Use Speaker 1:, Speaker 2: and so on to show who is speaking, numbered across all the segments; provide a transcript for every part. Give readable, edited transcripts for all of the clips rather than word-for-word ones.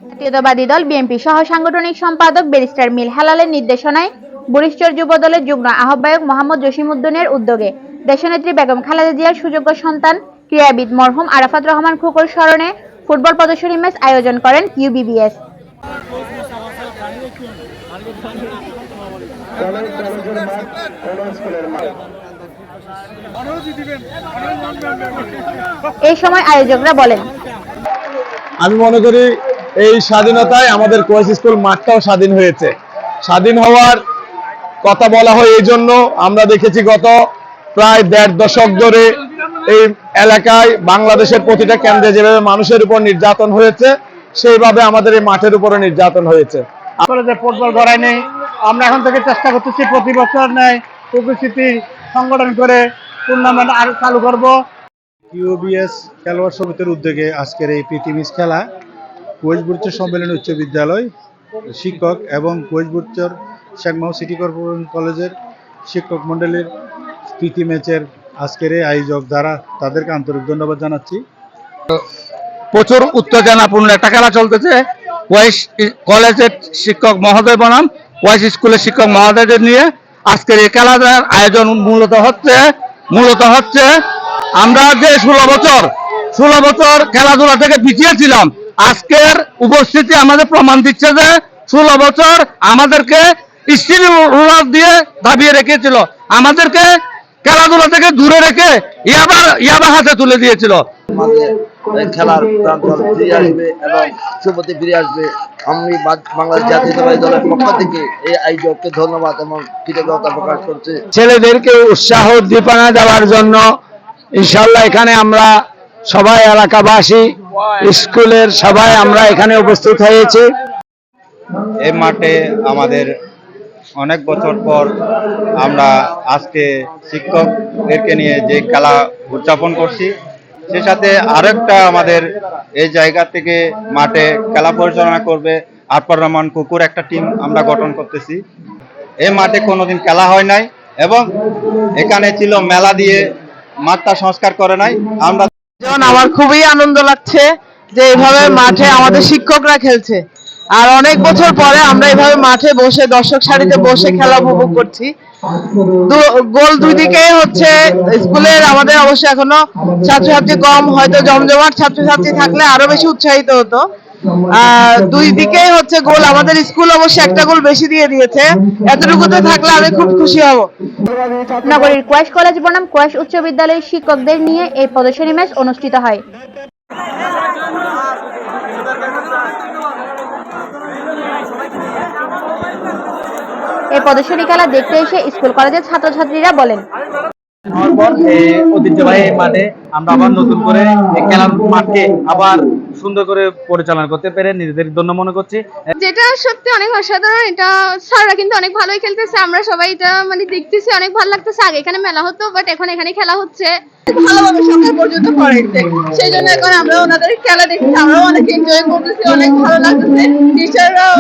Speaker 1: জাতীয়তাবাদী দল বিএনপি সহ সাংগঠনিক সম্পাদক ব্যারিস্টার মিল হেলালের নির্দেশনায় বরিশচর যুব দলের যুগ্ম আহ্বায়ক মোহাম্মদ জসিমউদ্দিনের উদ্যোগে দেশনেত্রী বেগম খালেদা জিয়ার সুযোগ্য সন্তান ক্রীড়াবিদ মরহুম আরাফাত রহমান খোকর স্মরণে ফুটবল প্রদর্শনী ম্যাচ আয়োজন করেন ইউবিবিএস। এই সময় আয়োজকরা বলেন,
Speaker 2: আমি মনে করি এই স্বাধীনতায় আমাদের কোয়েস স্কুল মাঠটাও স্বাধীন হয়েছে। স্বাধীন হওয়ার কথা বলা হয় এই জন্য, আমরা দেখেছি গত প্রায় ১.৫ দশক ধরে এই এলাকায় বাংলাদেশের প্রতিটা কেন্দ্রে যেভাবে মানুষের উপর নির্যাতন হয়েছে, সেইভাবে আমাদের এই মাঠের উপরে নির্যাতন হয়েছে।
Speaker 3: আসলে যে ফুটবল গড়াই নেই, আমরা এখন থেকে চেষ্টা করতেছি প্রতি বছর নেই উপস্থিতি সংগঠন করে টুর্নামেন্ট আর চালু করব।
Speaker 4: ইউবিএস খেলোয়াড় সমিতির উদ্যোগে আজকের এই প্রীতিমিস খেলা কোয়েসবুরচর সম্মেলনী উচ্চ বিদ্যালয় শিক্ষক এবং কোয়েসবুরচর শেখ মুহাম্মদ সিটি কর্পোরেশন কলেজের শিক্ষক মণ্ডলীর প্রীতি ম্যাচের আজকের এই আয়োজক যারা, তাদেরকে আন্তরিক ধন্যবাদ জানাচ্ছি।
Speaker 3: প্রচুর উত্তেজনাপূর্ণ একটা খেলা চলতেছে। কোয়েস কলেজের শিক্ষক মহোদয় বনাম কোয়েস স্কুলের শিক্ষক মহোদয়দের নিয়ে আজকের এই খেলাটার আয়োজন মূলত হচ্ছে আমরা যে 16 বছর খেলাধুলা থেকে পিছিয়ে ছিলাম, আজকের উপস্থিতি আমাদের প্রমাণ দিচ্ছে যে 16 বছর আমাদেরকে স্টিল রুলার দিয়ে দাবিয়ে রেখেছিল, আমাদেরকে খেলাধুলা থেকে দূরে রেখে ইয়াবা হাতে তুলে দিয়েছিল।
Speaker 5: খেলার প্রান্তর ফিরে আসবে এবং সুপতি ফিরে আসবে। আমি বাংলাদেশ জাতীয়তাবাদী দলের পক্ষ থেকে এই আয়োজককে ধন্যবাদ এবং কৃতজ্ঞতা প্রকাশ করছি।
Speaker 2: ছেলেদেরকে উৎসাহ উদ্দীপনা দেওয়ার জন্য ইনশাআল্লাহ এখানে আমরা সবাই এলাকাবাসী, স্কুলের সবাই আমরা এখানে উপস্থিত হয়েছি।
Speaker 6: এই মাঠে আমাদের অনেক বছর পর আমরা আজকে শিক্ষকদেরকে নিয়ে যে খেলা উদযাপন করছি, সে সাথে আরেকটা আমাদের এই জায়গা থেকে মাঠে খেলা পরিচালনা করবে আরাফাত রহমান কুকুর একটা টিম আমরা গঠন করতেছি। এই মাঠে কোনোদিন খেলা হয় নাই এবং এখানে ছিল মেলা দিয়ে মাঠটা সংস্কার করে নাই।
Speaker 7: আমার খুবই আনন্দ লাগছে যে এইভাবে মাঠে আমাদের শিক্ষকরা খেলছে, আর অনেক বছর পরে আমরা এইভাবে মাঠে বসে দর্শক সারিতে বসে খেলা উপভোগ করছি। গোল দুই দিকেই হচ্ছে। স্কুলের আমাদের অবশ্য এখনো ছাত্রছাত্রী কম, হয়তো জমজমাট ছাত্রছাত্রী থাকলে আরো বেশি উৎসাহিত হতো। দুই দিকেই হচ্ছে গোল। আমাদের স্কুল অবশ্য একটা গোল বেশি দিয়ে দিয়েছে, এতটুকুতে থাকলে আমি খুব খুশি হব।
Speaker 1: নগরীর কোয়েস কলেজ বনাম কোয়েস উচ্চ বিদ্যালয়ের শিক্ষকদের নিয়ে এই প্রদর্শনী ম্যাচ অনুষ্ঠিত হয়। এই প্রদর্শনী খেলা দেখতে এসে স্কুল কলেজের ছাত্রছাত্রীরা বলেন,
Speaker 3: ঐতিহ্যবাহী মাঠে আমরা আবার নতুন করে এই খেলার মাঠকে আবার সুন্দর করে পরিচালনা করতে পেরে নিজেদের ধন্য মনে করছি।
Speaker 8: যেটা সত্যি অনেক অসাধারণ। এটা স্যাররা কিন্তু অনেক ভালোই খেলতেছে, আমরা সবাই এটা মানে দেখতেছি, অনেক ভালো লাগতেছে। আগে এখানে মেলা হতো, বাট এখন এখানে খেলা হচ্ছে ভালোভাবে, সকাল পর্যন্ত পড়াইছে, সেই জন্য এখন আমরা ওনাদের খেলা দেখছি, আমরাও অনেক এনজয় করতেছি, অনেক ভালো লাগতেছে। টিচাররাও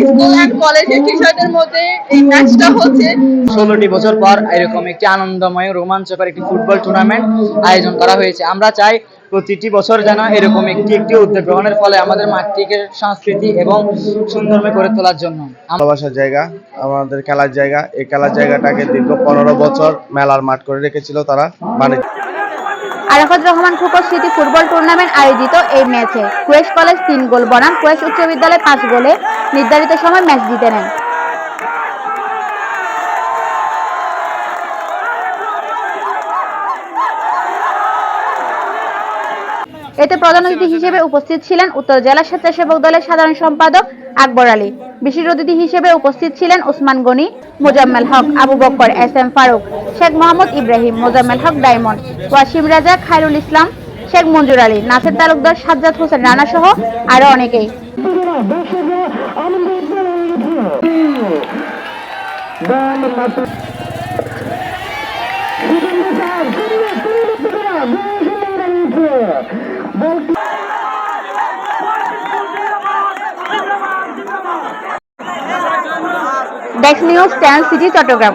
Speaker 8: স্কুল অ্যান্ড কলেজের টিচারদের মধ্যে এই ম্যাচটা হচ্ছে।
Speaker 7: 16টি বছর পর এরকম একটি আনন্দময় রোমাঞ্চকর একটি ফুটবল টুর্নামেন্ট আয়োজন করা হয়েছে। আমরা চাই প্রতিটি বছর যেন এরকম একটি উদ্যোগ গ্রহণের ফলে আমাদের মাঠটিকে সংস্কৃতি এবং সুন্দরময় করে তোলার জন্য
Speaker 6: ভালোবাসার জায়গা, আমাদের খেলার জায়গা। এই খেলার জায়গাটাকে দীর্ঘ 15 বছর মেলার মাঠ করে রেখেছিল তারা।
Speaker 1: আরাফাত রহমান খোকর স্মৃতি ফুটবল টুর্নামেন্ট আয়োজিত এই ম্যাচে কোয়েস কলেজ 3 গোল বনাম কোয়েস উচ্চ বিদ্যালয় 5 গোলে নির্ধারিত সময় ম্যাচ জিতে নেন। এতে প্রধান অতিথি হিসেবে উপস্থিত ছিলেন উত্তর জেলা স্বেচ্ছাসেবক দলের সাধারণ সম্পাদক আকবর আলী। বিশেষ অতিথি হিসেবে উপস্থিত ছিলেন ওসমান গনি, মোজাম্মেল হক, আবু বকর, SM ফারুক, শেখ মোহাম্মদ ইব্রাহিম, মোজাম্মেল হক ডায়মন্ড, ওয়াসিম রাজা, খায়রুল ইসলাম, শেখ মঞ্জুর আলী, নাসির তালুকদার, সাজ্জাদ হোসেন রানা সহ আরো অনেকেই। Desk news, channel city, Chittagong.